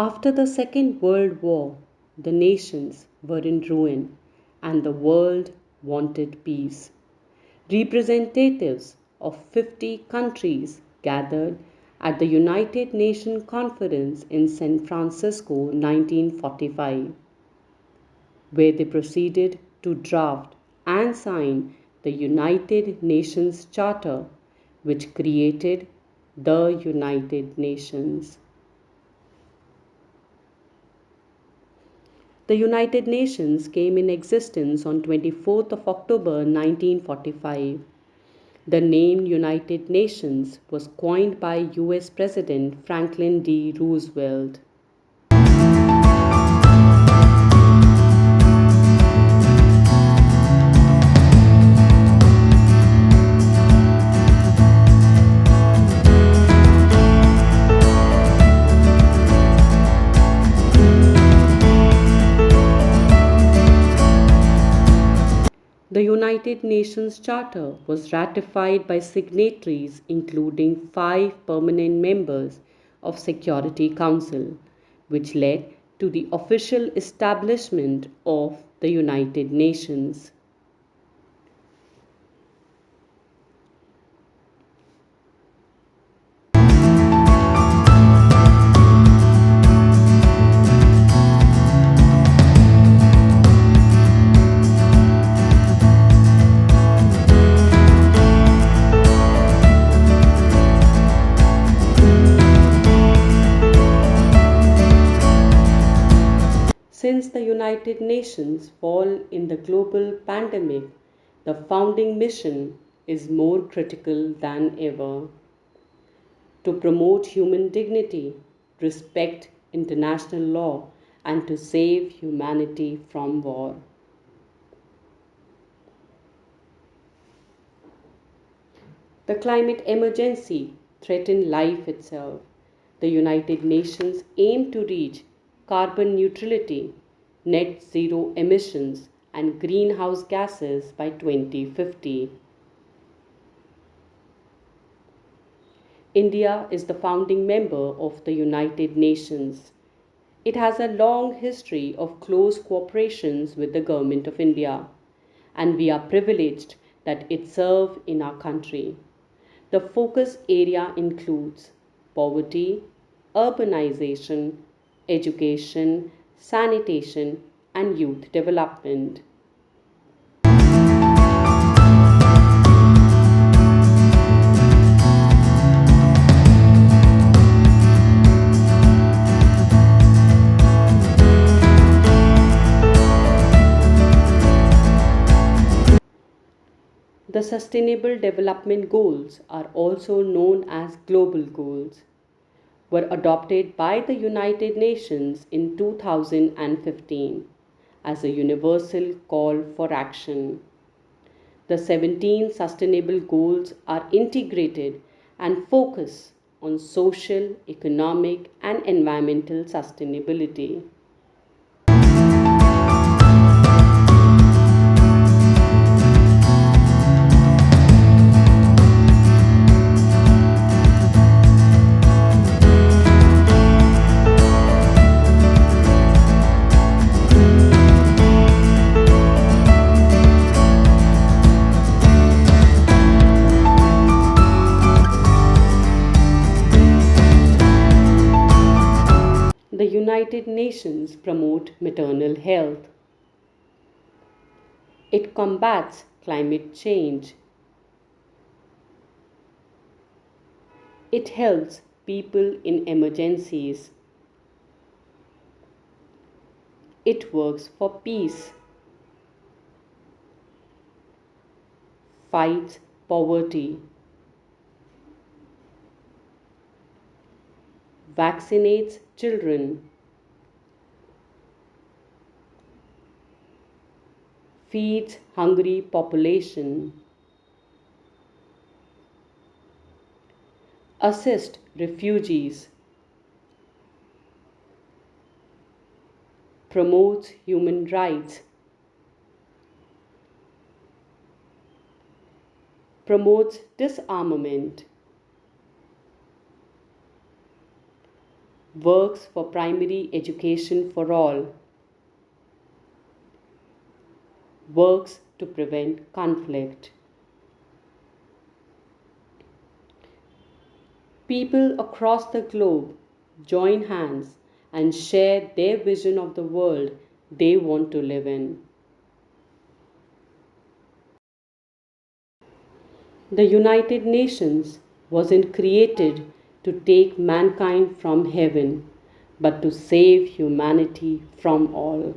After the Second World War, the nations were in ruin and the world wanted peace. Representatives of 50 countries gathered at the United Nations Conference in San Francisco 1945, where they proceeded to draft and sign the United Nations Charter, which created the United Nations. The United Nations came in existence on 24th of October 1945. The name United Nations was coined by US President Franklin D. Roosevelt. The United Nations Charter was ratified by signatories including 5 permanent members of Security Council, which led to the official establishment of the United Nations. Since the United Nations fall in the global pandemic, the founding mission is more critical than ever to promote human dignity, respect international law, and to save humanity from war. The climate emergency threatens life itself. The United Nations aim to reach carbon neutrality, net zero emissions, and greenhouse gases by 2050. India is the founding member of the United Nations. It has a long history of close cooperations with the Government of India, and we are privileged that it serves in our country. The focus area includes poverty, urbanization, education, sanitation, and youth development. The Sustainable Development Goals are also known as Global Goals, were adopted by the United Nations in 2015 as a universal call for action. The 17 Sustainable Goals are integrated and focus on social, economic, and environmental sustainability. The United Nations promote maternal health. It combats climate change. It helps people in emergencies. It works for peace, fights poverty, vaccinates children, feeds hungry population, assists refugees, promotes human rights, promotes disarmament, works for primary education for all, works to prevent conflict. People across the globe join hands and share their vision of the world they want to live in. The United Nations wasn't created to take mankind from heaven, but to save humanity from all.